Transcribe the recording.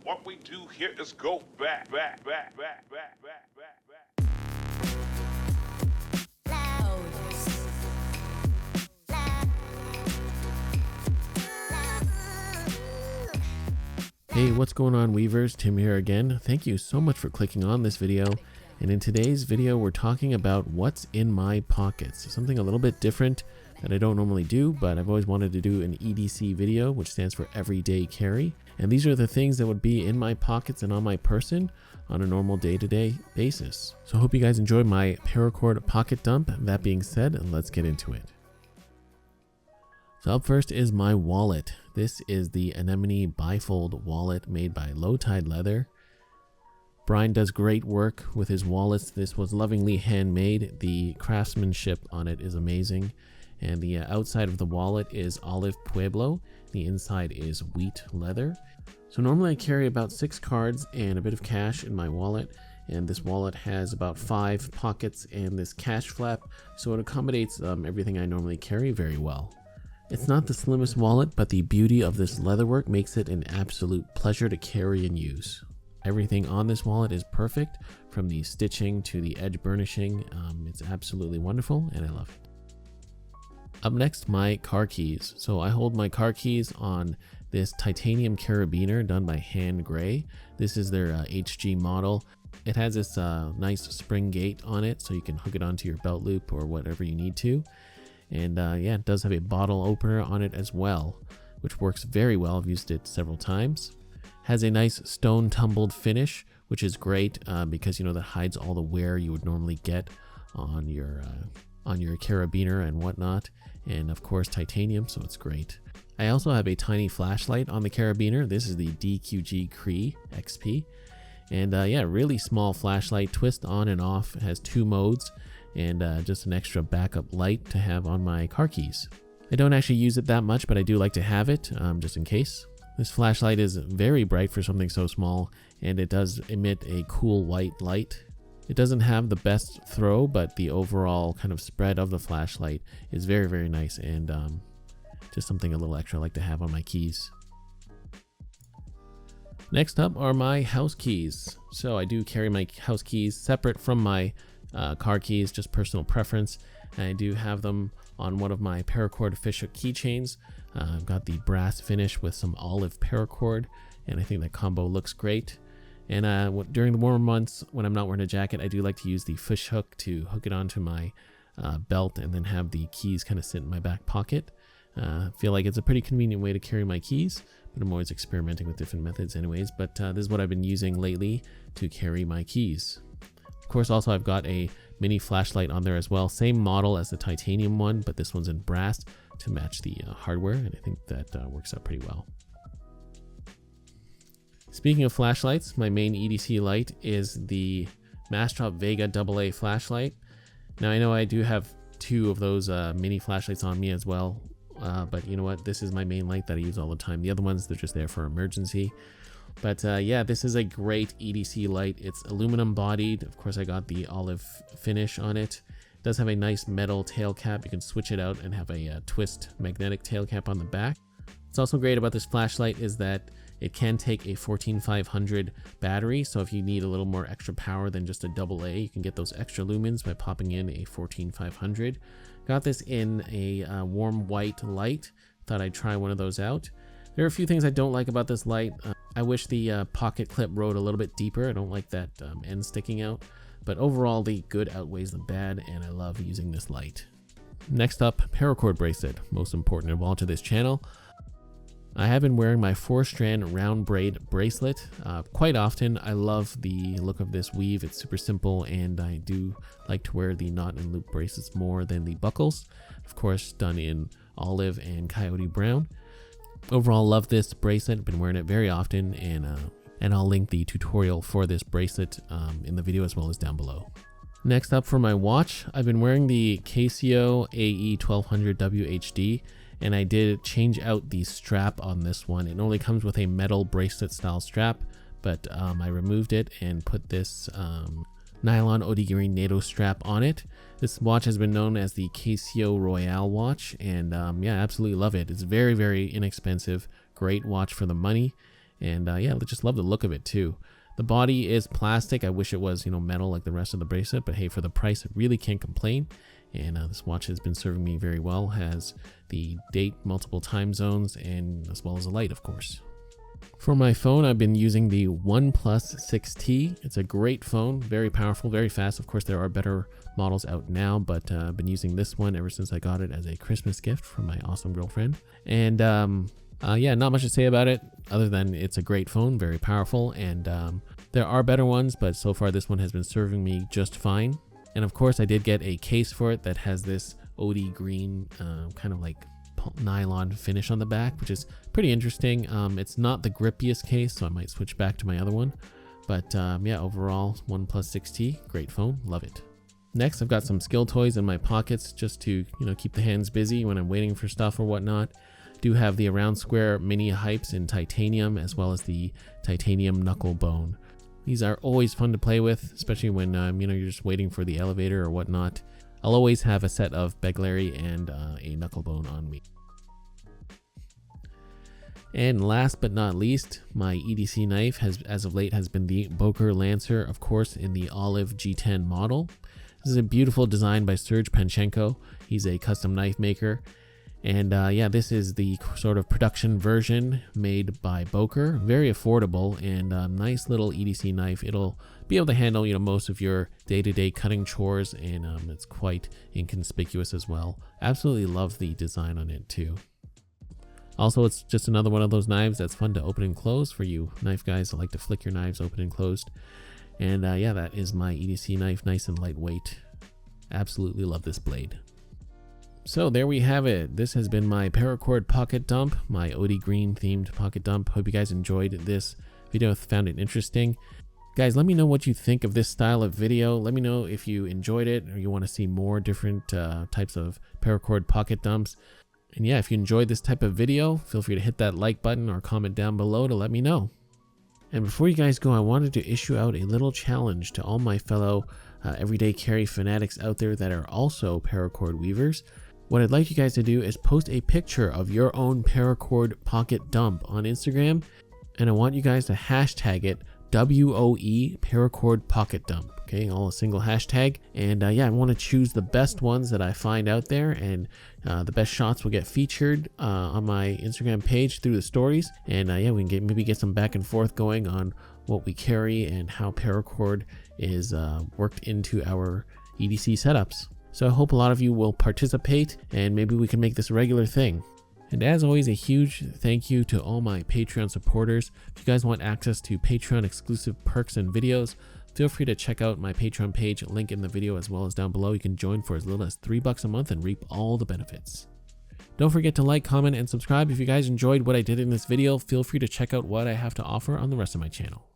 What we do here is go back. Hey, what's going on, Weavers? Tim here again. Thank you so much for clicking on this video. And in today's video, we're talking about what's in my pockets. Something a little bit different that I don't normally do, but I've always wanted to do an EDC video, which stands for everyday carry. And these are the things that would be in my pockets and on my person on a normal day-to-day basis. So I hope you guys enjoyed my Paracord pocket dump. That being said, let's get into it. So up first is my wallet. This is the Anemone bifold wallet made by Low Tide Leather. Brian does great work with his wallets. This was lovingly handmade. The craftsmanship on it is amazing. And the outside of the wallet is olive pueblo. The inside is wheat leather. So normally I carry about 6 cards and a bit of cash in my wallet. And this wallet has about 5 pockets and this cash flap. So it accommodates everything I normally carry very well. It's not the slimmest wallet, but the beauty of this leatherwork makes it an absolute pleasure to carry and use. Everything on this wallet is perfect, from the stitching to the edge burnishing. It's absolutely wonderful and I love it. Up next, my car keys. So I hold my car keys on this titanium carabiner done by Hand Gray. This is their HG model. It has this nice spring gate on it, so you can hook it onto your belt loop or whatever you need to. And yeah, it does have a bottle opener on it as well, which works very well. I've used it several times. Has a nice stone tumbled finish, which is great because, you know, that hides all the wear you would normally get on your carabiner and whatnot. And of course, titanium, so it's great. I also have a tiny flashlight on the carabiner. This is the DQG Cree XP. And yeah, really small flashlight, twist on and off. It has 2 modes. And just an extra backup light to have on my car keys. I don't actually use it that much, but I do like to have it just in case. This flashlight is very bright for something so small, and it does emit a cool white light. It doesn't have the best throw, but the overall kind of spread of the flashlight is very, very nice, and just something a little extra I like to have on my keys. Next up are my house keys. So I do carry my house keys separate from my car keys, just personal preference. And I do have them on one of my Paracord fishhook keychains. I've got the brass finish with some olive paracord, and I think that combo looks great. And during the warmer months, when I'm not wearing a jacket, I do like to use the fishhook to hook it onto my belt and then have the keys kind of sit in my back pocket. I feel like it's a pretty convenient way to carry my keys, but I'm always experimenting with different methods anyways. But this is what I've been using lately to carry my keys. Of course, also I've got a mini flashlight on there as well. Same model as the titanium one, but this one's in brass to match the hardware, and I think that works out pretty well. Speaking of flashlights, my main EDC light is the Mastrop Vega AA flashlight. Now I know I do have 2 of those mini flashlights on me as well, but you know what? This is my main light that I use all the time. The other ones, they're just there for emergency. But yeah, this is a great EDC light. It's aluminum bodied. Of course, I got the olive finish on it. It does have a nice metal tail cap. You can switch it out and have a twist magnetic tail cap on the back. What's also great about this flashlight is that it can take a 14500 battery. So if you need a little more extra power than just a AA, you can get those extra lumens by popping in a 14500. Got this in a warm white light. Thought I'd try one of those out. There are a few things I don't like about this light. I wish the pocket clip rode a little bit deeper. I don't like that end sticking out. But overall, the good outweighs the bad, and I love using this light. Next up, Paracord bracelet. Most important of all to this channel. I have been wearing my 4-strand round braid bracelet quite often. I love the look of this weave. It's super simple, and I do like to wear the knot and loop bracelets more than the buckles. Of course, done in olive and coyote brown. Overall, love this bracelet. Been wearing it very often, and I'll link the tutorial for this bracelet in the video as well as down below. Next up for my watch, I've been wearing the Casio AE 1200 WHD, and I did change out the strap on this one. It normally comes with a metal bracelet style strap, but I removed it and put this nylon Odigiri NATO strap on it. This watch has been known as the Casio Royale watch, and yeah, absolutely love it. It's very, very inexpensive, great watch for the money, And yeah, I just love the look of it too. The body is plastic. I wish it was, metal like the rest of the bracelet, but hey, for the price, I really can't complain. And this watch has been serving me very well. Has the date, multiple time zones, and as well as a light, of course. For my phone, I've been using the OnePlus 6T. It's a great phone, very powerful, very fast. Of course, there are better models out now, but I've been using this one ever since I got it as a Christmas gift from my awesome girlfriend. And yeah, not much to say about it other than it's a great phone, very powerful, and there are better ones, but so far this one has been serving me just fine. And of course, I did get a case for it that has this OD green kind of like nylon finish on the back, which is pretty interesting. It's not the grippiest case, so I might switch back to my other one. But yeah, overall, OnePlus 6T, great phone, love it. Next, I've got some skill toys in my pockets just to keep the hands busy when I'm waiting for stuff or whatnot. Do have the Around Square mini hypes in titanium, as well as the titanium knuckle bone. These are always fun to play with, especially when you're just waiting for the elevator or whatnot. I'll always have a set of Beglary and a knuckle bone on me. And last but not least, my EDC knife as of late has been the Boker Lancer, of course, in the olive G10 model. This is a beautiful design by Serge Panchenko. He's a custom knife maker. And yeah, this is the sort of production version made by Boker. Very affordable and a nice little EDC knife. It'll be able to handle most of your day-to-day cutting chores, and it's quite inconspicuous as well. Absolutely love the design on it too. Also, it's just another one of those knives that's fun to open and close for you knife guys that like to flick your knives open and closed. And yeah, that is my EDC knife, nice and lightweight. Absolutely love this blade. So there we have it. This has been my Paracord pocket dump, my OD green themed pocket dump. Hope you guys enjoyed this video, found it interesting. Guys, let me know what you think of this style of video. Let me know if you enjoyed it or you want to see more different types of Paracord pocket dumps. And yeah, if you enjoyed this type of video, feel free to hit that like button or comment down below to let me know. And before you guys go, I wanted to issue out a little challenge to all my fellow everyday carry fanatics out there that are also Paracord weavers. What I'd like you guys to do is post a picture of your own Paracord pocket dump on Instagram, and I want you guys to hashtag it WOE Paracord pocket dump. Okay, all a single hashtag. And yeah, I want to choose the best ones that I find out there, and the best shots will get featured on my Instagram page through the stories. And yeah, we can maybe get some back and forth going on what we carry and how Paracord is worked into our EDC setups. So I hope a lot of you will participate, and maybe we can make this a regular thing. And as always, a huge thank you to all my Patreon supporters. If you guys want access to Patreon exclusive perks and videos, feel free to check out my Patreon page, link in the video as well as down below. You can join for as little as $3 a month and reap all the benefits. Don't forget to like, comment, and subscribe. If you guys enjoyed what I did in this video, feel free to check out what I have to offer on the rest of my channel.